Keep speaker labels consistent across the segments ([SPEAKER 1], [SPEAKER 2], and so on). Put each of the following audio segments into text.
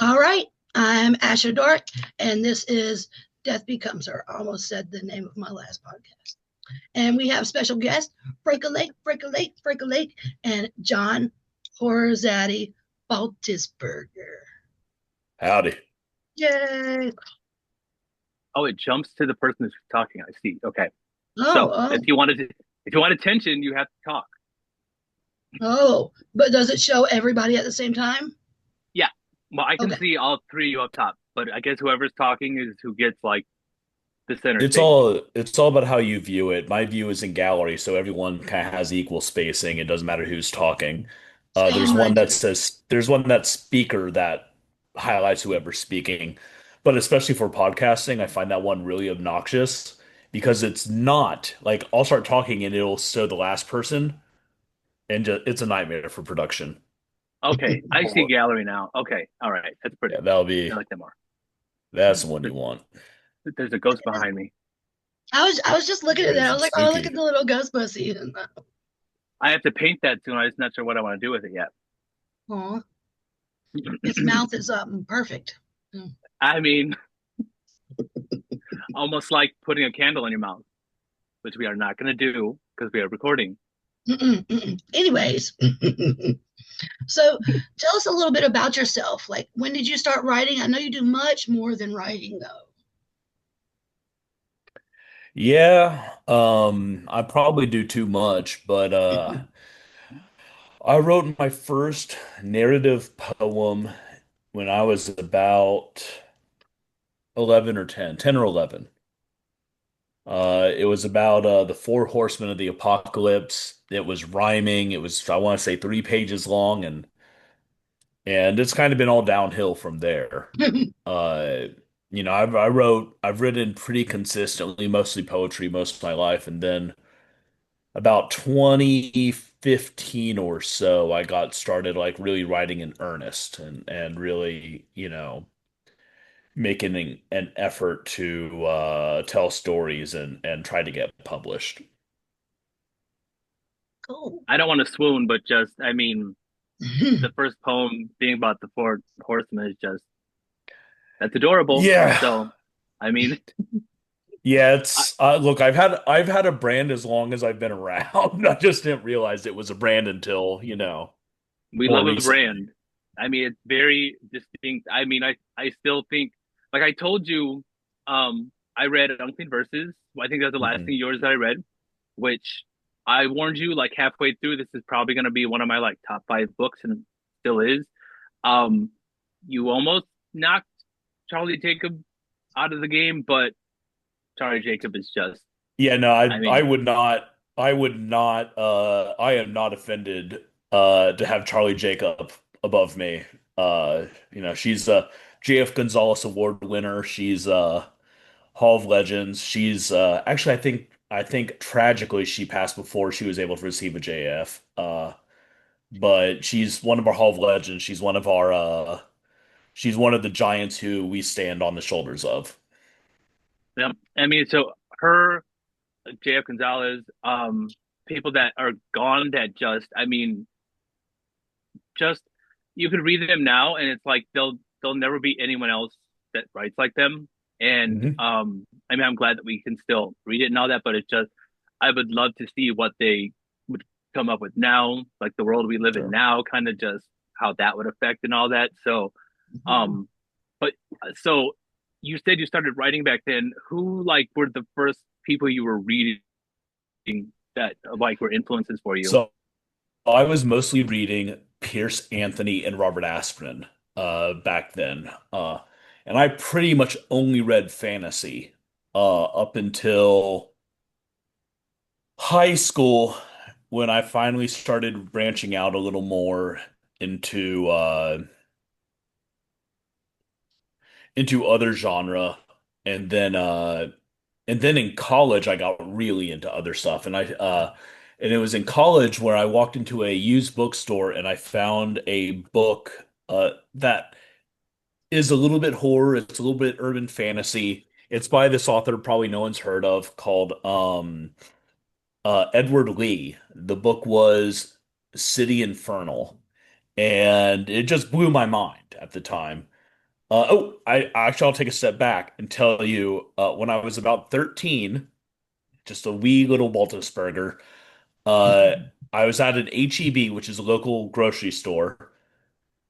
[SPEAKER 1] All right, I'm Asher Dork, and this is Death Becomes Her. I almost said the name of my last podcast. And we have special guest, Freckle Lake, and John Horror Zaddy Baltisberger.
[SPEAKER 2] Howdy.
[SPEAKER 1] Yay!
[SPEAKER 3] Oh, it jumps to the person who's talking. I see. Okay.
[SPEAKER 1] Oh,
[SPEAKER 3] So
[SPEAKER 1] oh,
[SPEAKER 3] if you want attention, you have to talk.
[SPEAKER 1] oh. But does it show everybody at the same time?
[SPEAKER 3] Yeah. Well, I can
[SPEAKER 1] Okay.
[SPEAKER 3] see all three of you up top, but I guess whoever's talking is who gets like the center
[SPEAKER 2] It's
[SPEAKER 3] stage.
[SPEAKER 2] all it's all about how you view it. My view is in gallery, so everyone kind of has equal spacing. It doesn't matter who's talking.
[SPEAKER 1] Same right here.
[SPEAKER 2] There's one that speaker that highlights whoever's speaking. But especially for podcasting, I find that one really obnoxious because it's not like I'll start talking and it'll show the last person and just, it's a nightmare for production.
[SPEAKER 3] Okay, I see
[SPEAKER 2] Or
[SPEAKER 3] gallery now. Okay, all right, that's
[SPEAKER 2] yeah,
[SPEAKER 3] pretty. I like that more.
[SPEAKER 2] that's the one you want.
[SPEAKER 3] There's a ghost behind me.
[SPEAKER 1] I was just looking at that. I
[SPEAKER 2] Crazy
[SPEAKER 1] was like, oh, look at
[SPEAKER 2] spooky.
[SPEAKER 1] the little ghost pussy.
[SPEAKER 3] I have to paint that soon. I'm just not sure what I want to do with it yet.
[SPEAKER 1] Oh, its mouth is perfect. Mm.
[SPEAKER 3] I mean, almost like putting a candle in your mouth, which we are not going to do because we are recording.
[SPEAKER 1] Mm-mm, mm-mm. Anyways, so tell us a little bit about yourself. Like, when did you start writing? I know you do much more than writing, though.
[SPEAKER 2] Yeah, I probably do too much, but I wrote my first narrative poem when I was about 11 or 10 or 11. It was about the four horsemen of the apocalypse. It was rhyming. It was, I want to say, 3 pages long, and it's kind of been all downhill from there. Uh, I've written pretty consistently, mostly poetry most of my life, and then about 2015 or so, I got started like really writing in earnest and really, making an effort to tell stories and try to get published.
[SPEAKER 1] Cool.
[SPEAKER 3] I don't want to swoon, but just, I mean, the first poem being about the four horsemen is just, that's adorable.
[SPEAKER 2] Yeah.
[SPEAKER 3] So, I mean,
[SPEAKER 2] Yeah,
[SPEAKER 3] I,
[SPEAKER 2] it's look, I've had a brand as long as I've been around. I just didn't realize it was a brand until,
[SPEAKER 3] we
[SPEAKER 2] more
[SPEAKER 3] love a
[SPEAKER 2] recently.
[SPEAKER 3] brand. I mean, it's very distinct. I mean, I still think, like I told you, I read Unclean Verses. I think that's the last
[SPEAKER 2] Mhm.
[SPEAKER 3] thing of yours that I read, which I warned you like halfway through, this is probably going to be one of my like top five books and still is. Um, you almost knocked Charlie Jacob out of the game, but Charlie Jacob is just,
[SPEAKER 2] Yeah, no,
[SPEAKER 3] I
[SPEAKER 2] I
[SPEAKER 3] mean,
[SPEAKER 2] would not I am not offended to have Charlie Jacob above me. She's a JF Gonzalez Award winner. She's Hall of Legends. She's actually I think tragically she passed before she was able to receive a JF. But she's one of our Hall of Legends. She's one of the giants who we stand on the shoulders of.
[SPEAKER 3] yeah. I mean, so her, JF Gonzalez, people that are gone that just, I mean, just you could read them now and it's like they'll never be anyone else that writes like them. And
[SPEAKER 2] Mhm.
[SPEAKER 3] I mean, I'm glad that we can still read it and all that, but it's just I would love to see what they would come up with now, like the world we live in
[SPEAKER 2] Sure.
[SPEAKER 3] now, kind of just how that would affect and all that. So, um, but so you said you started writing back then. Who like were the first people you were reading that like were influences for you?
[SPEAKER 2] So I was mostly reading Pierce Anthony and Robert Asprin back then. And I pretty much only read fantasy up until high school when I finally started branching out a little more into into other genre. And then in college I got really into other stuff. And it was in college where I walked into a used bookstore and I found a book that is a little bit horror, it's a little bit urban fantasy. It's by this author probably no one's heard of called Edward Lee. The book was City Infernal, and it just blew my mind. at the time. I'll take a step back and tell you, when I was about 13, just a wee little Baltisberger, uh, I was at an HEB, which is a local grocery store,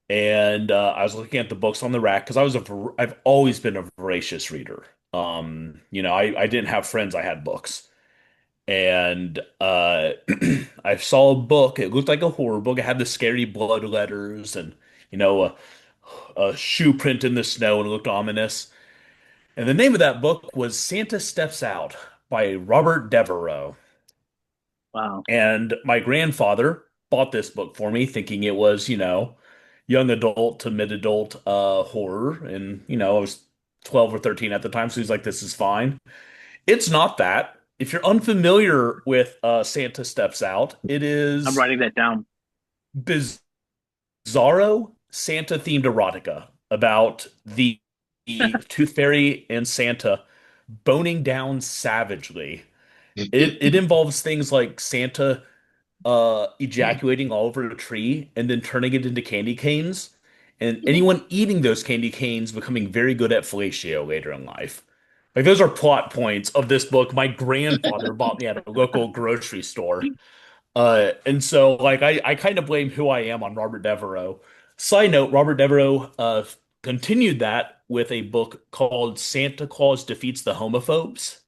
[SPEAKER 2] and I was looking at the books on the rack because I've always been a voracious reader. I didn't have friends, I had books. And I saw a book. It looked like a horror book. It had the scary blood letters and, you know, a shoe print in the snow and it looked ominous. And the name of that book was Santa Steps Out by Robert Devereaux.
[SPEAKER 3] Wow.
[SPEAKER 2] And my grandfather bought this book for me, thinking it was, young adult to mid-adult horror. And, I was 12 or 13 at the time, so he's like, this is fine. It's not that. If you're unfamiliar with Santa Steps Out, it
[SPEAKER 3] I'm
[SPEAKER 2] is
[SPEAKER 3] writing that down.
[SPEAKER 2] bizarro Santa-themed erotica about the Tooth Fairy and Santa boning down savagely. It involves things like Santa ejaculating all over a tree and then turning it into candy canes, and anyone eating those candy canes becoming very good at fellatio later in life. Like those are plot points of this book my grandfather bought me at a local grocery store. And so like I kind of blame who I am on Robert Devereaux. Side note, Robert Devereaux continued that with a book called Santa Claus Defeats the Homophobes.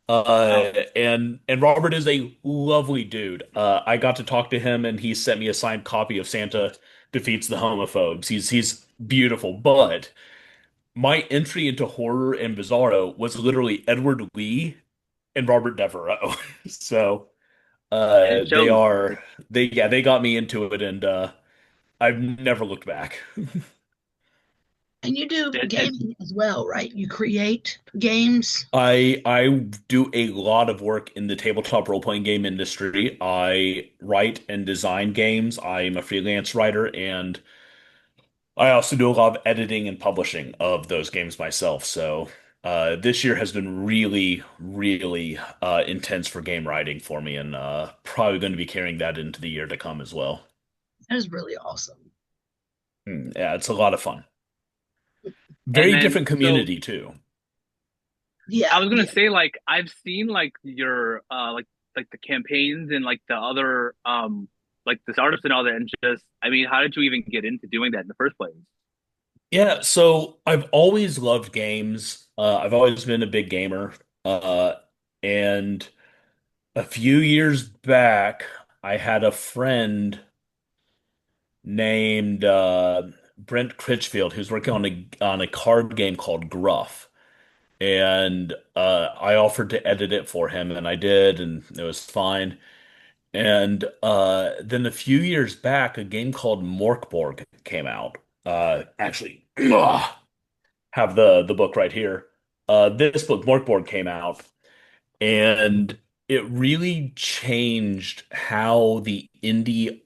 [SPEAKER 3] Wow.
[SPEAKER 2] And Robert is a lovely dude. I got to talk to him, and he sent me a signed copy of Santa Defeats the Homophobes. He's beautiful, but my entry into horror and bizarro was literally Edward Lee and Robert Devereaux. So
[SPEAKER 3] And it
[SPEAKER 2] they
[SPEAKER 3] shows.
[SPEAKER 2] are they got me into it, and I've never looked back.
[SPEAKER 1] And you do
[SPEAKER 3] And
[SPEAKER 1] gaming as well, right? You create games.
[SPEAKER 2] I do a lot of work in the tabletop role-playing game industry. I write and design games. I'm a freelance writer, and I also do a lot of editing and publishing of those games myself. So this year has been really, really intense for game writing for me, and probably going to be carrying that into the year to come as well.
[SPEAKER 1] That is really awesome.
[SPEAKER 2] Yeah, it's a lot of fun.
[SPEAKER 3] and
[SPEAKER 2] Very
[SPEAKER 3] then
[SPEAKER 2] different
[SPEAKER 3] so
[SPEAKER 2] community too.
[SPEAKER 3] I
[SPEAKER 1] Yeah,
[SPEAKER 3] was gonna
[SPEAKER 1] yeah.
[SPEAKER 3] say like I've seen like your like the campaigns and like the other like the startups and all that, and just I mean, how did you even get into doing that in the first place?
[SPEAKER 2] Yeah, so I've always loved games. I've always been a big gamer. Uh, and a few years back, I had a friend named Brent Critchfield who's working on a card game called Gruff. And I offered to edit it for him, and I did, and it was fine. And then a few years back, a game called Morkborg came out. Actually, have the book right here. This book, Morkborg, came out, and it really changed how the indie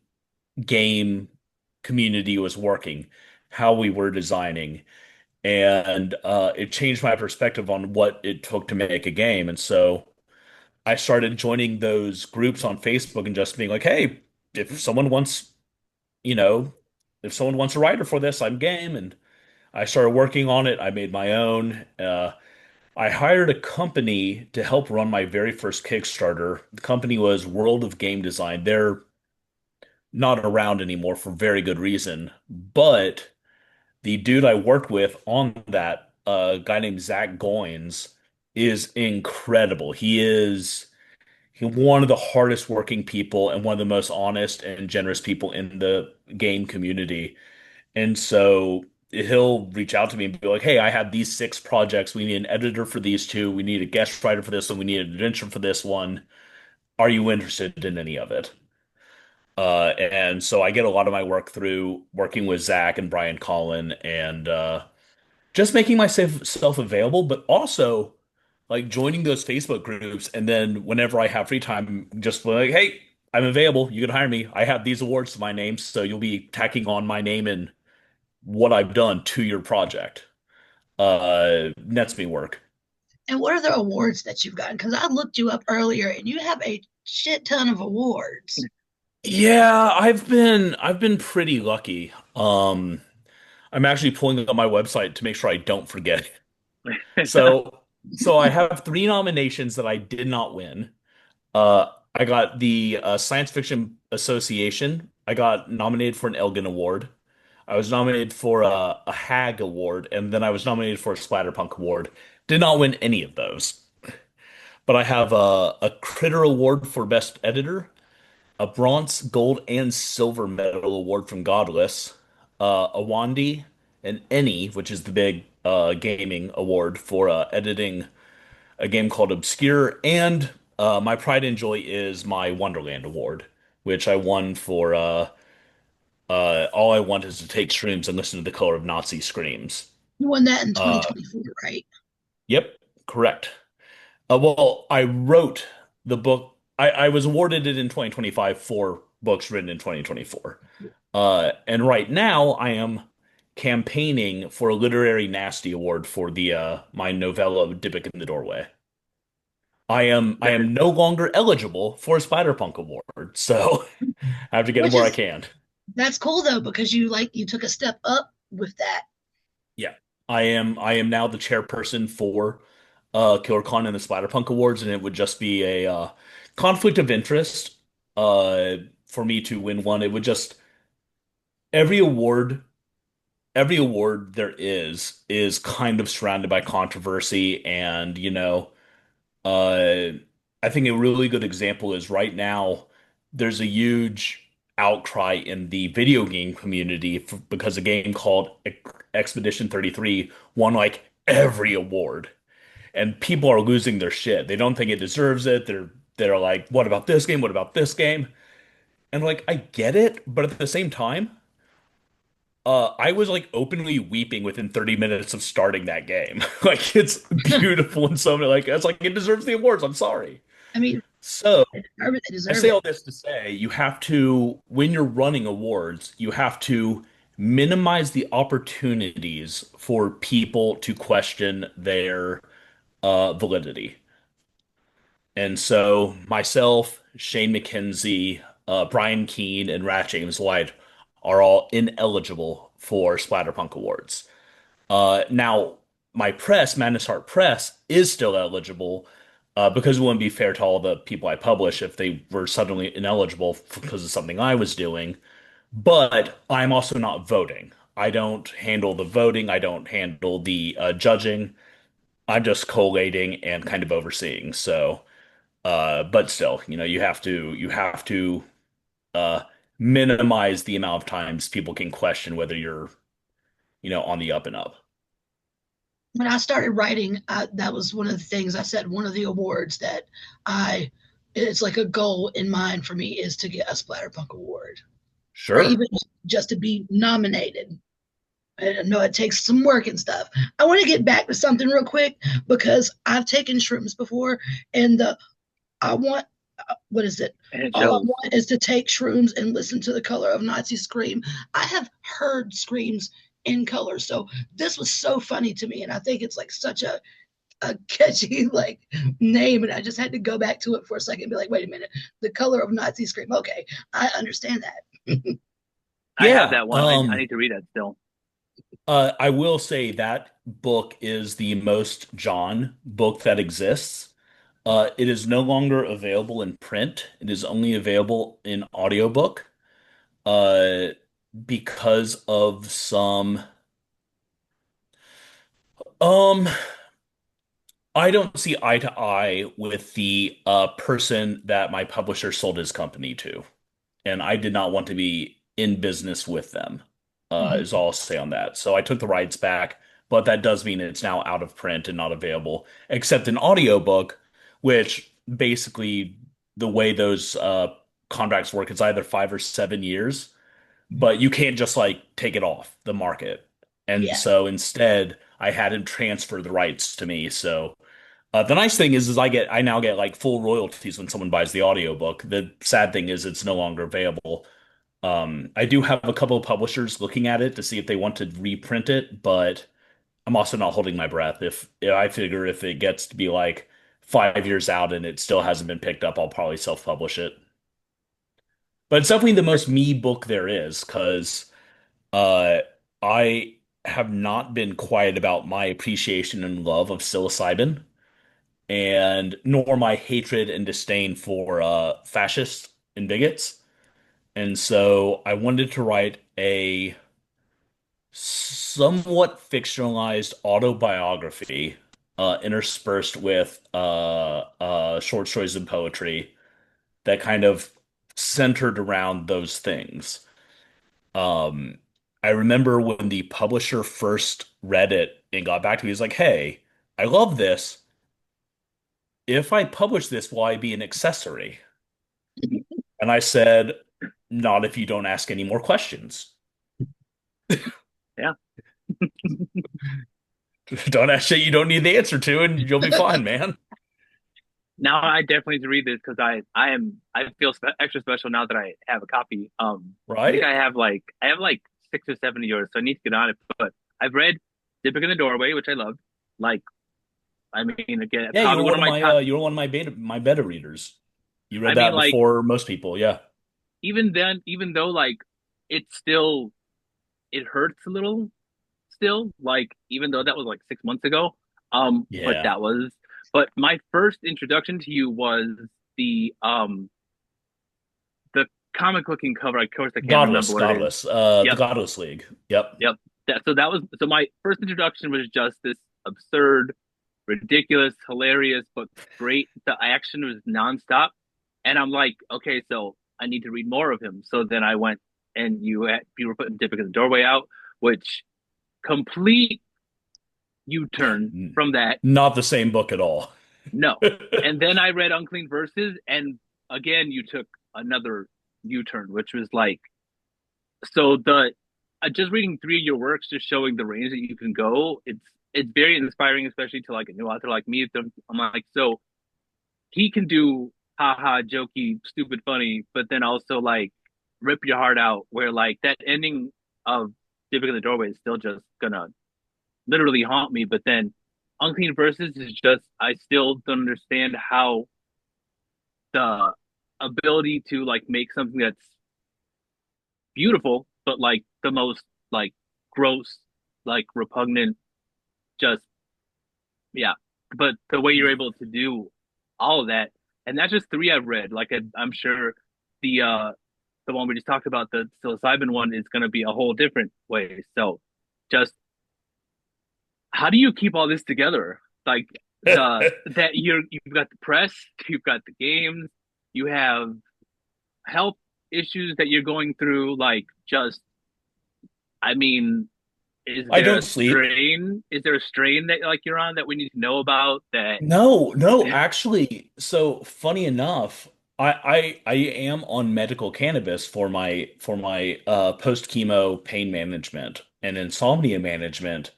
[SPEAKER 2] game community was working, how we were designing, and it changed my perspective on what it took to make a game. And so I started joining those groups on Facebook and just being like, hey, if someone wants, you know, if someone wants a writer for this, I'm game. And I started working on it. I made my own. I hired a company to help run my very first Kickstarter. The company was World of Game Design. They're not around anymore for very good reason. But the dude I worked with on that, a guy named Zach Goins, is incredible. He's one of the hardest working people and one of the most honest and generous people in the game community. And so he'll reach out to me and be like, "Hey, I have these six projects. We need an editor for these two. We need a guest writer for this one. We need an adventure for this one. Are you interested in any of it?" And so I get a lot of my work through working with Zach and Brian Collin and just making myself available, but also like joining those Facebook groups. And then whenever I have free time, just like, hey, I'm available. You can hire me. I have these awards to my name, so you'll be tacking on my name and what I've done to your project. Nets me work.
[SPEAKER 1] And what are the awards that you've gotten? Because I looked you up earlier and you have a shit ton of awards.
[SPEAKER 2] Yeah, I've been pretty lucky. I'm actually pulling up my website to make sure I don't forget it. So I have three nominations that I did not win. I got the Science Fiction Association. I got nominated for an Elgin Award. I was nominated for a HAG Award, and then I was nominated for a Splatterpunk Award. Did not win any of those. But I have a Critter Award for Best Editor, a Bronze, Gold, and Silver Medal Award from Godless, a Wandy, an Ennie, which is the big gaming award for editing a game called Obscure, and my pride and joy is my Wonderland Award, which I won for All I Want Is to Take Shrooms and Listen to the Color of Nazi Screams.
[SPEAKER 1] You won that in
[SPEAKER 2] Uh,
[SPEAKER 1] 2024, right?
[SPEAKER 2] yep, correct. Well, I wrote the book. I was awarded it in 2025 for books written in 2024. And right now I am campaigning for a Literary Nasty Award for the my novella Dybbuk in the Doorway. I am no longer eligible for a Spider-Punk award, so I have to get them
[SPEAKER 1] Which
[SPEAKER 2] where I
[SPEAKER 1] is
[SPEAKER 2] can.
[SPEAKER 1] That's cool though because you took a step up with that.
[SPEAKER 2] Yeah. I am now the chairperson for KillerCon and the Spider-Punk Awards, and it would just be a conflict of interest uh for me to win one. It would just every award every award there is kind of surrounded by controversy and uh I think a really good example is right now there's a huge outcry in the video game community because a game called Expedition 33 won like every award and people are losing their shit. They don't think it deserves it. They're like, what about this game? What about this game? And like I get it, but at the same time I was like openly weeping within 30 minutes of starting that game. Like it's beautiful and so many like it's like it deserves the awards. I'm sorry.
[SPEAKER 1] I mean,
[SPEAKER 2] So
[SPEAKER 1] they deserve it. They
[SPEAKER 2] I
[SPEAKER 1] deserve
[SPEAKER 2] say
[SPEAKER 1] it.
[SPEAKER 2] all this to say you have to, when you're running awards, you have to minimize the opportunities for people to question their validity. And so myself, Shane McKenzie, Brian Keene, and Rat James White are all ineligible for Splatterpunk Awards. Now, my press, Madness Heart Press, is still eligible because it wouldn't be fair to all the people I publish if they were suddenly ineligible because of something I was doing. But I'm also not voting. I don't handle the voting. I don't handle the judging. I'm just collating and kind of overseeing. So, but still, you have to uh, minimize the amount of times people can question whether you're, on the up and up.
[SPEAKER 1] When I started writing, that was one of the things I said. One of the awards that I, it's like a goal in mind for me is to get a Splatterpunk award, or
[SPEAKER 2] Sure.
[SPEAKER 1] even just to be nominated. I know it takes some work and stuff. I want to get back to something real quick because I've taken shrooms before, and I want what is it?
[SPEAKER 3] And it
[SPEAKER 1] All I
[SPEAKER 3] shows.
[SPEAKER 1] want is to take shrooms and listen to the color of Nazi scream. I have heard screams in color, so this was so funny to me, and I think it's like such a catchy like name, and I just had to go back to it for a second and be like, wait a minute, the color of Nazi scream. Okay, I understand that.
[SPEAKER 3] I have
[SPEAKER 2] Yeah.
[SPEAKER 3] that one. I need to read that still.
[SPEAKER 2] I will say that book is the most John book that exists. It is no longer available in print. It is only available in audiobook. Uh, because of some um I don't see eye to eye with the person that my publisher sold his company to, and I did not want to be in business with them. Is
[SPEAKER 1] Mhm.
[SPEAKER 2] all I'll say on that. So I took the rights back, but that does mean it's now out of print and not available, except an audiobook, which basically the way those contracts work, it's either 5 or 7 years, but you can't just like take it off the market. And
[SPEAKER 1] Yeah.
[SPEAKER 2] so instead, I had him transfer the rights to me. So the nice thing is I now get like full royalties when someone buys the audiobook. The sad thing is it's no longer available. I do have a couple of publishers looking at it to see if they want to reprint it, but I'm also not holding my breath. If I figure if it gets to be like 5 years out and it still hasn't been picked up, I'll probably self-publish it. But it's definitely the most me book there is because uh, I have not been quiet about my appreciation and love of psilocybin, and nor my hatred and disdain for fascists and bigots. And so I wanted to write a somewhat fictionalized autobiography, interspersed with short stories and poetry that kind of centered around those things. Um, I remember when the publisher first read it and got back to me, he's like, "Hey, I love this. If I publish this, will I be an accessory?" And I said, "Not if you don't ask any more questions.
[SPEAKER 3] Yeah.
[SPEAKER 2] Don't ask shit you don't need the answer to, and you'll be fine, man."
[SPEAKER 3] Now I definitely need to read this because I feel extra special now that I have a copy. I think
[SPEAKER 2] Right?
[SPEAKER 3] I have like 6 or 7 of yours, so I need to get on it. But I've read Dipping in the Doorway, which I loved. Like, I mean, again,
[SPEAKER 2] Yeah,
[SPEAKER 3] probably one of my top.
[SPEAKER 2] you were one of my beta readers. You
[SPEAKER 3] I
[SPEAKER 2] read
[SPEAKER 3] mean,
[SPEAKER 2] that
[SPEAKER 3] like,
[SPEAKER 2] before most people, yeah.
[SPEAKER 3] even then, even though like it's still it hurts a little still, like even though that was like 6 months ago. But
[SPEAKER 2] Yeah.
[SPEAKER 3] that was but my first introduction to you was the comic looking cover. Of course, I can't remember what it is.
[SPEAKER 2] Godless. The
[SPEAKER 3] Yep,
[SPEAKER 2] Godless League. Yep.
[SPEAKER 3] yep. That was so my first introduction was just this absurd, ridiculous, hilarious, but great. The action was nonstop, and I'm like, okay, so I need to read more of him. So then I went and you were putting Dipping in the Doorway out, which complete U-turn from that.
[SPEAKER 2] Not the same book at all.
[SPEAKER 3] No. And then I read Unclean Verses, and again, you took another U-turn, which was like, so the just reading three of your works, just showing the range that you can go. It's very inspiring, especially to like a new author like me. I'm like, so he can do haha, jokey, stupid, funny, but then also like rip your heart out. Where like that ending of Dipping in the Doorway is still just gonna literally haunt me. But then Unclean Verses is just I still don't understand how the ability to like make something that's beautiful, but like the most like gross, like repugnant, just yeah. But the way you're able to do all of that, and that's just three I've read. Like I'm sure the uh the one we just talked about, the psilocybin one, is going to be a whole different way. So just how do you keep all this together? Like you've got the press, you've got the games, you have health issues that you're going through. Like, just I mean, is
[SPEAKER 2] I
[SPEAKER 3] there
[SPEAKER 2] don't
[SPEAKER 3] a
[SPEAKER 2] sleep.
[SPEAKER 3] strain? Is there a strain that like you're on that we need to know about? That
[SPEAKER 2] No, no, actually, so funny enough, I am on medical cannabis for my post chemo pain management and insomnia management.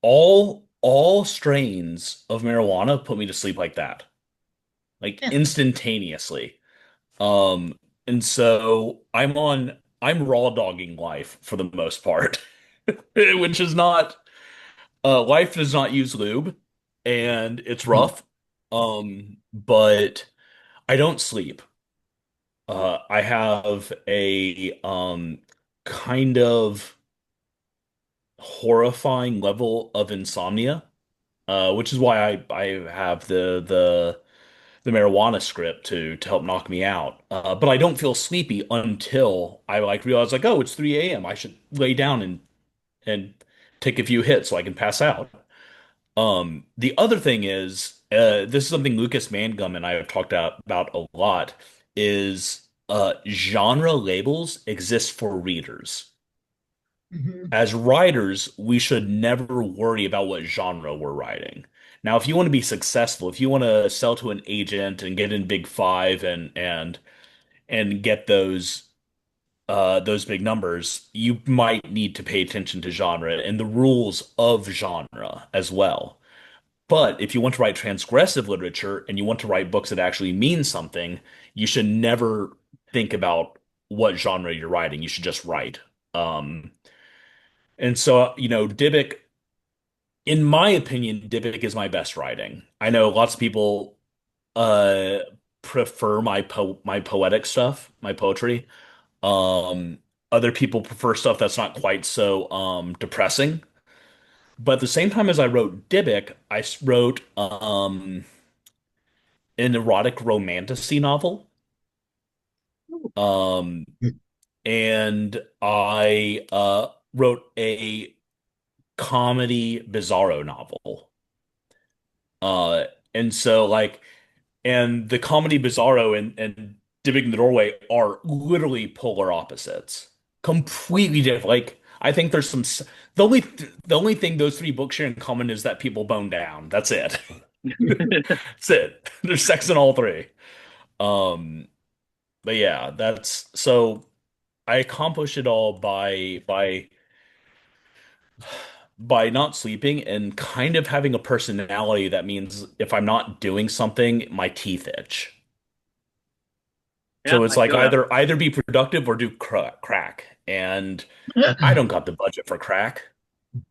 [SPEAKER 2] All strains of marijuana put me to sleep like that, like
[SPEAKER 1] Yeah.
[SPEAKER 2] instantaneously. Um, and so I'm raw dogging life for the most part, which is not life does not use lube, and it's rough. But I don't sleep. I have a kind of horrifying level of insomnia, which is why I have the marijuana script to help knock me out. But I don't feel sleepy until I like realize like, oh, it's 3 a.m. I should lay down and take a few hits so I can pass out. The other thing is, this is something Lucas Mangum and I have talked about a lot, is genre labels exist for readers.
[SPEAKER 1] Hmm.
[SPEAKER 2] As writers, we should never worry about what genre we're writing. Now, if you want to be successful, if you want to sell to an agent and get in Big Five and get those big numbers, you might need to pay attention to genre and the rules of genre as well. But if you want to write transgressive literature and you want to write books that actually mean something, you should never think about what genre you're writing. You should just write. Um, and so, Dybbuk, in my opinion, Dybbuk is my best writing. I know lots of people uh prefer my poetic stuff, my poetry. Um, Other people prefer stuff that's not quite so depressing. But at the same time as I wrote Dybbuk, wrote an erotic romantasy novel. Um, and I wrote a comedy bizarro novel. Uh, and so like, and the comedy bizarro and Dipping in the Doorway are literally polar opposites, completely different. Like, I think there's the only thing those three books share in common is that people bone down. That's it. That's it. There's sex in all three. Um, but yeah, that's so I accomplished it all by not sleeping and kind of having a personality that means if I'm not doing something, my teeth itch.
[SPEAKER 3] Yeah,
[SPEAKER 2] So it's
[SPEAKER 3] I
[SPEAKER 2] like
[SPEAKER 3] feel that.
[SPEAKER 2] either be productive or do crack. And I don't got the budget for crack.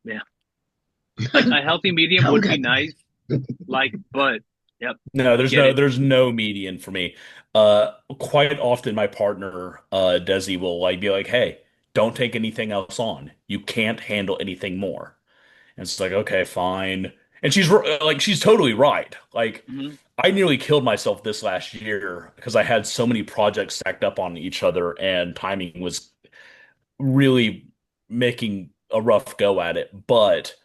[SPEAKER 3] Yeah, like a healthy medium
[SPEAKER 1] Don't
[SPEAKER 3] would be
[SPEAKER 1] get
[SPEAKER 3] nice. Like, but yep,
[SPEAKER 2] No,
[SPEAKER 3] I get it.
[SPEAKER 2] there's no median for me. Quite often my partner, Desi will like be like, "Hey, don't take anything else on. You can't handle anything more." And it's like, "Okay, fine." And she's totally right. Like
[SPEAKER 3] Hmm.
[SPEAKER 2] I nearly killed myself this last year because I had so many projects stacked up on each other and timing was really making a rough go at it. But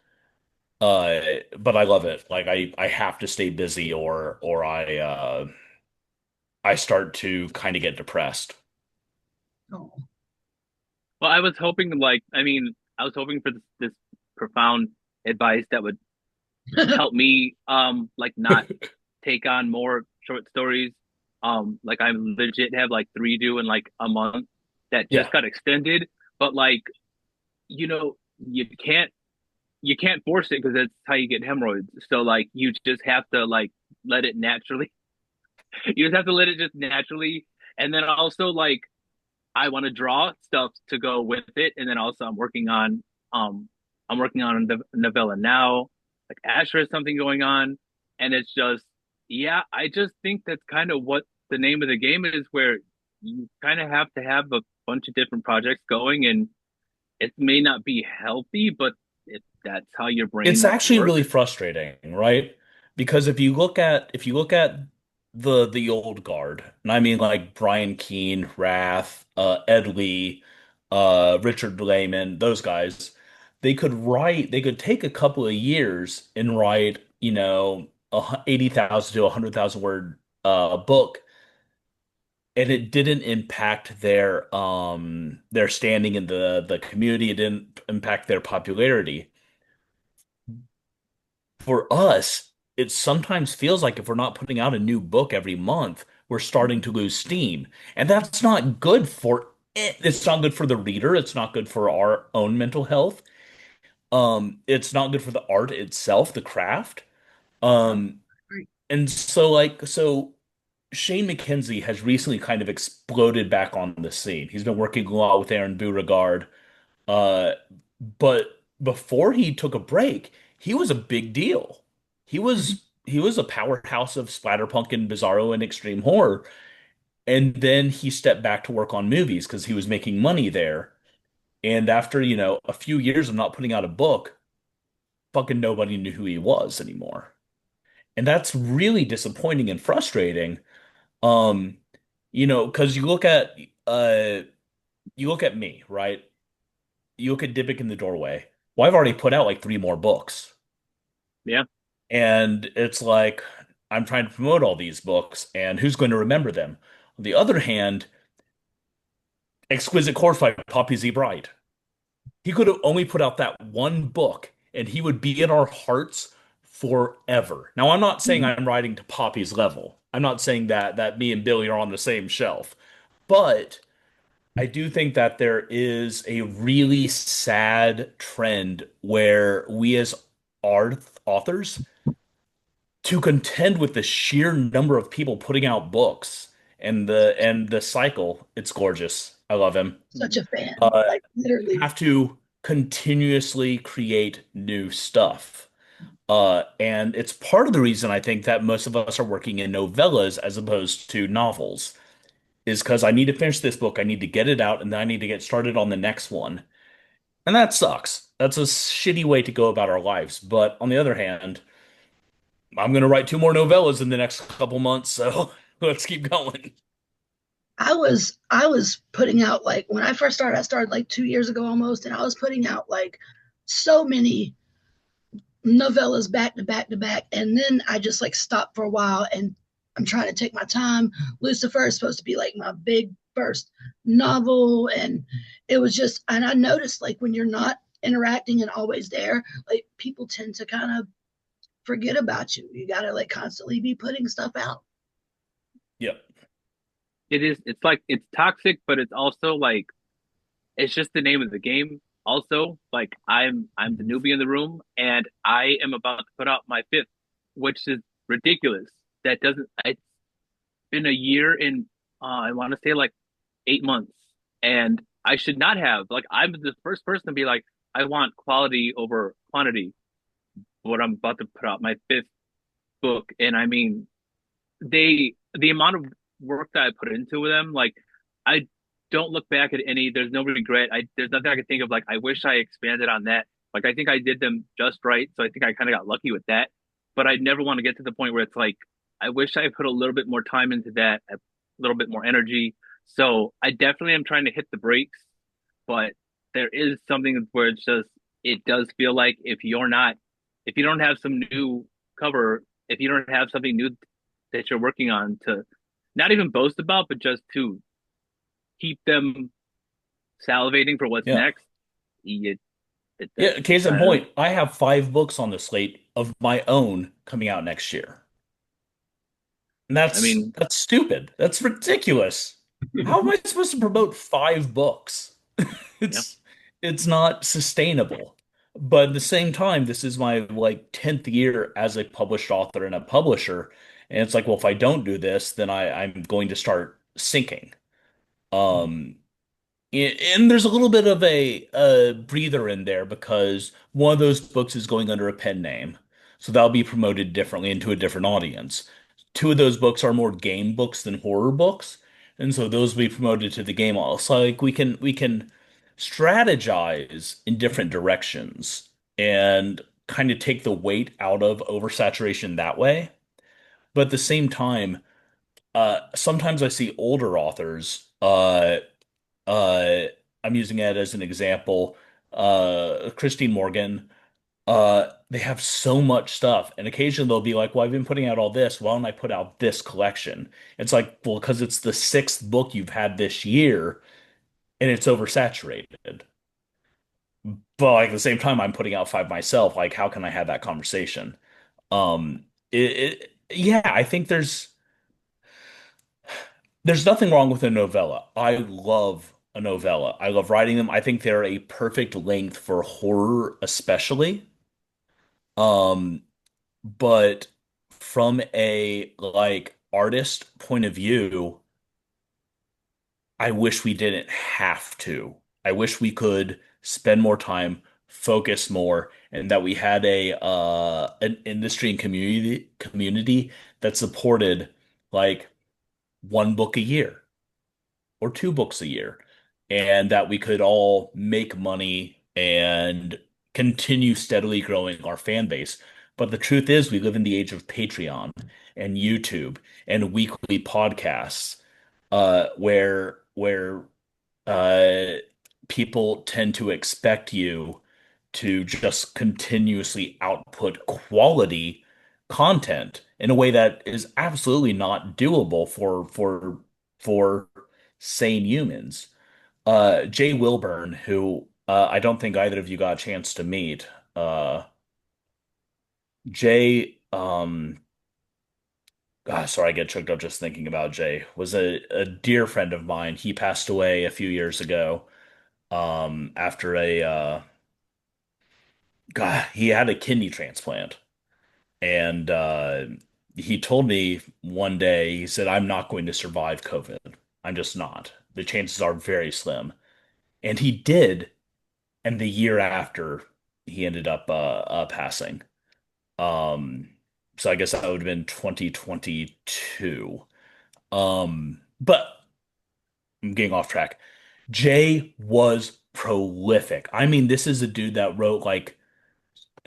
[SPEAKER 2] I love it. Like I have to stay busy or I start to kind of get depressed.
[SPEAKER 1] Oh.
[SPEAKER 3] Well, I was hoping, like, I mean, I was hoping for this profound advice that would help me, like, not take on more short stories. Like, I legit have like three due in like a month that just
[SPEAKER 2] Yeah.
[SPEAKER 3] got extended, but like, you can't force it because that's how you get hemorrhoids. So like, you just have to like let it naturally. You just have to let it just naturally, and then also like I want to draw stuff to go with it, and then also um I'm working on a novella now. Like Asher has something going on, and it's just yeah, I just think that's kind of what the name of the game is, where you kind of have to have a bunch of different projects going, and it may not be healthy, but that's how your
[SPEAKER 2] It's
[SPEAKER 3] brain
[SPEAKER 2] actually really
[SPEAKER 3] works.
[SPEAKER 2] frustrating, right? Because if you look at the old guard, and I mean like Brian Keene, Rath, Ed Lee, Richard Lehman, those guys, they could take a couple of years and write, 80,000 to 100,000 word book, and it didn't impact their standing in the community. It didn't impact their popularity. For us, it sometimes feels like if we're not putting out a new book every month, we're starting to lose steam. And that's not good for it. It's not good for the reader. It's not good for our own mental health. It's not good for the art itself, the craft.
[SPEAKER 1] No,
[SPEAKER 2] Um,
[SPEAKER 1] great.
[SPEAKER 2] and so Shane McKenzie has recently kind of exploded back on the scene. He's been working a lot with Aaron Beauregard. Uh, but before he took a break, he was a big deal. He was a powerhouse of splatterpunk and bizarro and extreme horror. And then he stepped back to work on movies because he was making money there. And after, a few years of not putting out a book, fucking nobody knew who he was anymore. And that's really disappointing and frustrating. Um, because uh you look at me, right? You look at Dybbuk in the Doorway. Well, I've already put out like three more books.
[SPEAKER 3] Yeah.
[SPEAKER 2] And it's like I'm trying to promote all these books, and who's going to remember them? On the other hand, Exquisite Corpse by Poppy Z. Bride. He could have only put out that one book, and he would be in our hearts forever. Now, I'm not saying I'm writing to Poppy's level. I'm not saying that me and Billy are on the same shelf. But I do think that there is a really sad trend where we as art authors to contend with the sheer number of people putting out books and the cycle. It's gorgeous. I love him.
[SPEAKER 1] Such a fan.
[SPEAKER 2] Uh,
[SPEAKER 1] Like literally.
[SPEAKER 2] have to continuously create new stuff. And it's part of the reason I think that most of us are working in novellas as opposed to novels. is because I need to finish this book. I need to get it out, and then I need to get started on the next one. And that sucks. That's a shitty way to go about our lives. But on the other hand, I'm going to write two more novellas in the next couple months, so let's keep going.
[SPEAKER 1] I was putting out, like, when I first started, I started like 2 years ago almost, and I was putting out like so many novellas back to back to back, and then I just like stopped for a while, and I'm trying to take my time. Lucifer is supposed to be like my big first novel, and it was just, and I noticed like when you're not interacting and always there, like people tend to kind of forget about you. You got to like constantly be putting stuff out.
[SPEAKER 2] Yep.
[SPEAKER 3] It is. It's like it's toxic, but it's also like it's just the name of the game. Also, like I'm the newbie in the room, and I am about to put out my fifth, which is ridiculous. That doesn't. It's been a year and I want to say like 8 months, and I should not have. Like I'm the first person to be like, I want quality over quantity. But I'm about to put out my fifth book, and I mean, the amount of work that I put into them, like I don't look back at any. There's no regret. There's nothing I can think of. Like I wish I expanded on that. Like I think I did them just right, so I think I kind of got lucky with that. But I never want to get to the point where it's like I wish I put a little bit more time into that, a little bit more energy. So I definitely am trying to hit the brakes, but there is something where it's just it does feel like if you don't have some new cover, if you don't have something new that you're working on to not even boast about, but just to keep them salivating for what's
[SPEAKER 2] Yeah.
[SPEAKER 3] next. It,
[SPEAKER 2] Yeah, case
[SPEAKER 3] I
[SPEAKER 2] in
[SPEAKER 3] don't know.
[SPEAKER 2] point, I have five books on the slate of my own coming out next year. And
[SPEAKER 3] I
[SPEAKER 2] that's
[SPEAKER 3] mean,
[SPEAKER 2] that's stupid. That's ridiculous. How am I supposed to promote five books?
[SPEAKER 3] yeah,
[SPEAKER 2] It's it's not sustainable. But at the same time, this is my like 10th year as a published author and a publisher. And it's like, well, if I don't do this, then I'm going to start sinking. Um, and there's a little bit of a breather in there because one of those books is going under a pen name. So that'll be promoted differently into a different audience. Two of those books are more game books than horror books. And so those will be promoted to the game also. Like we can strategize in different directions and kind of take the weight out of oversaturation that way. But at the same time, sometimes I see older authors, uh, I'm using it as an example. Christine Morgan, they have so much stuff, and occasionally they'll be like, "Well, I've been putting out all this. Why don't I put out this collection?" It's like, well, because it's the sixth book you've had this year, and it's oversaturated. But like at the same time, I'm putting out five myself. Like, how can I have that conversation? Yeah, I think there's nothing wrong with a novella. I love a novella. I love writing them. I think they're a perfect length for horror, especially. Um, but from a like artist point of view, I wish we didn't have to. I wish we could spend more time, focus more, and that we had a an industry and community that supported like one book a year or two books a year, and that we could all make money and continue steadily growing our fan base. But the truth is, we live in the age of Patreon and YouTube and weekly podcasts, where uh, people tend to expect you to just continuously output quality content in a way that is absolutely not doable for sane humans. Jay Wilburn, who I don't think either of you got a chance to meet. Jay, sorry, I get choked up just thinking about Jay, was a dear friend of mine. He passed away a few years ago, after he had a kidney transplant. And he told me one day, he said, I'm not going to survive COVID. I'm just not. The chances are very slim. And he did. And the year after, he ended up passing. Um, so I guess that would have been 2022. But I'm getting off track. Jay was prolific. I mean, this is a dude that wrote like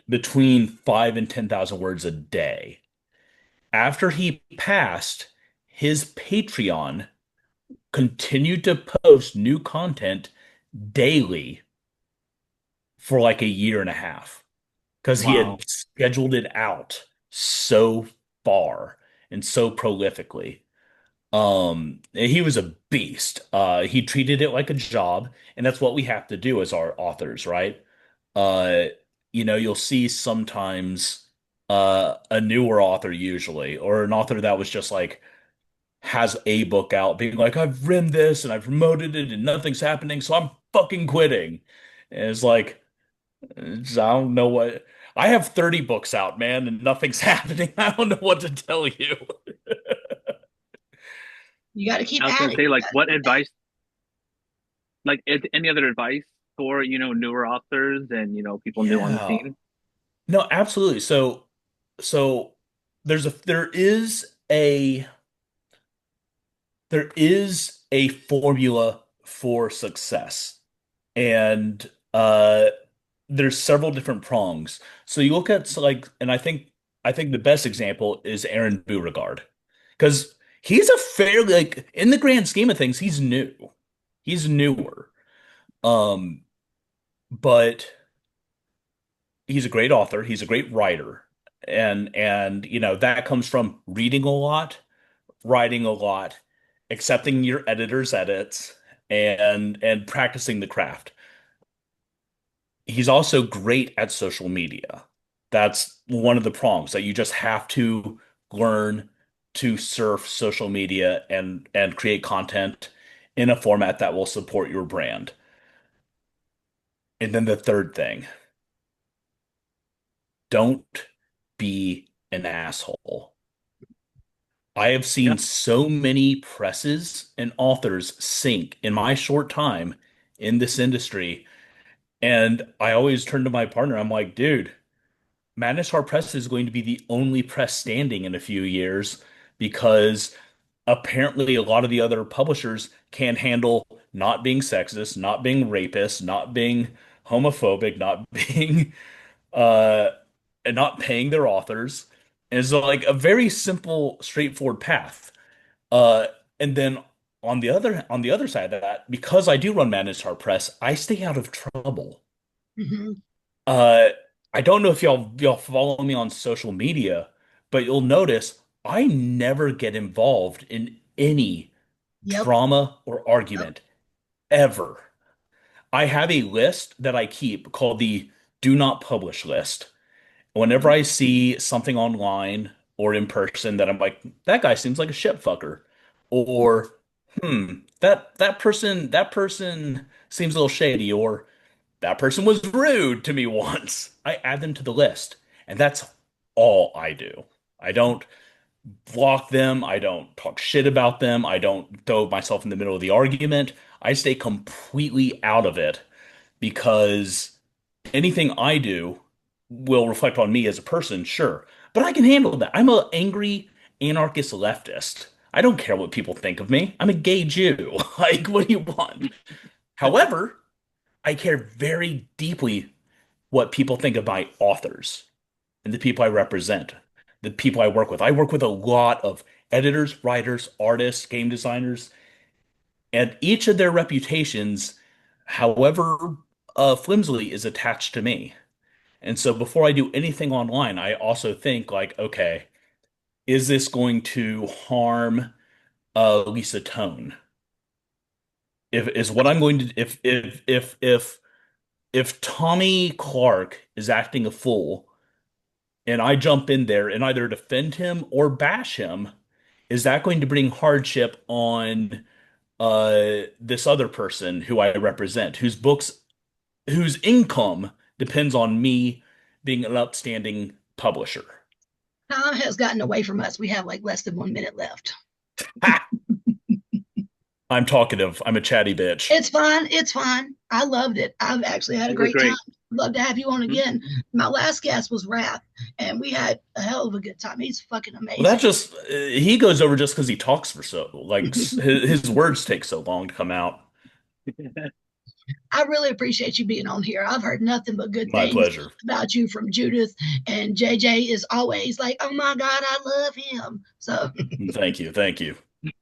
[SPEAKER 2] between 5 and 10,000 words a day. After he passed, his Patreon continued to post new content daily for like a year and a half because he
[SPEAKER 3] Wow.
[SPEAKER 2] had scheduled it out so far and so prolifically. He was a beast. He treated it like a job, and that's what we have to do as our authors, right? Uh, you'll see sometimes a newer author usually, or an author that was just like has a book out, being like, I've written this and I've promoted it and nothing's happening, so I'm fucking quitting. And it's like, I don't know what. I have 30 books out, man, and nothing's happening. I don't know what to tell you.
[SPEAKER 1] You got to keep
[SPEAKER 3] I was gonna
[SPEAKER 1] adding.
[SPEAKER 3] say,
[SPEAKER 1] You
[SPEAKER 3] like,
[SPEAKER 1] got to
[SPEAKER 3] what
[SPEAKER 1] keep adding.
[SPEAKER 3] advice, like, any other advice for, newer authors and, people new on the
[SPEAKER 2] Yeah.
[SPEAKER 3] scene?
[SPEAKER 2] No, absolutely. So there is a formula for success. And there's several different prongs. So you look at like, and I think the best example is Aaron Beauregard, because he's a fairly like in the grand scheme of things, he's new, he's newer, um, but he's a great author, he's a great writer, and that comes from reading a lot, writing a lot, accepting your editor's edits, and practicing the craft. He's also great at social media. That's one of the prongs that you just have to learn to surf social media and create content in a format that will support your brand. And then the third thing, don't be an asshole. I have
[SPEAKER 3] Yeah.
[SPEAKER 2] seen so many presses and authors sink in my short time in this industry, and I always turn to my partner. I'm like, dude, Madness Press is going to be the only press standing in a few years because apparently a lot of the other publishers can't handle not being sexist, not being rapist, not being homophobic, not being uh and not paying their authors. And it's like a very simple, straightforward path. Uh and then on the other side of that, because I do run Madness Press, I stay out of trouble.
[SPEAKER 1] Hmm.
[SPEAKER 2] Uh, I don't know if y'all follow me on social media, but you'll notice I never get involved in any
[SPEAKER 1] Yep.
[SPEAKER 2] drama or
[SPEAKER 1] Yep.
[SPEAKER 2] argument ever. I have a list that I keep called the do not publish list. Whenever I see something online or in person that I'm like, that guy seems like a shit fucker, or that person seems a little shady, or that person was rude to me once. I add them to the list, and that's all I do. I don't block them. I don't talk shit about them. I don't throw myself in the middle of the argument. I stay completely out of it because anything I do will reflect on me as a person, sure, but I can handle that. I'm an angry anarchist leftist. I don't care what people think of me. I'm a gay Jew. Like, what do you want? However, I care very deeply what people think of my authors and the people I represent, the people I work with. I work with a lot of editors, writers, artists, game designers, and each of their reputations, however flimsily, is attached to me. And so before I do anything online, I also think like, okay, is this going to harm Lisa Tone? If is what I'm going to if Tommy Clark is acting a fool and I jump in there and either defend him or bash him, is that going to bring hardship on this other person who I represent, whose income depends on me being an upstanding publisher?
[SPEAKER 1] Tom has gotten away from us. We have like less than 1 minute left.
[SPEAKER 2] Ha! I'm talkative. I'm a chatty bitch.
[SPEAKER 1] It's fine. It's fine. I loved it. I've actually had a
[SPEAKER 3] You did
[SPEAKER 1] great time.
[SPEAKER 3] great.
[SPEAKER 1] Love to have you on
[SPEAKER 3] Mhm.
[SPEAKER 1] again. My last guest was Wrath, and we had a hell of a good time. He's fucking
[SPEAKER 2] Well, that
[SPEAKER 1] amazing.
[SPEAKER 2] just he goes over just because he talks for so like his words take so long to come out.
[SPEAKER 1] I really appreciate you being on here. I've heard nothing but good
[SPEAKER 2] My
[SPEAKER 1] things
[SPEAKER 2] pleasure.
[SPEAKER 1] about you from Judith, and JJ is always like, "Oh my God, I love him." So
[SPEAKER 2] Thank you. Thank you.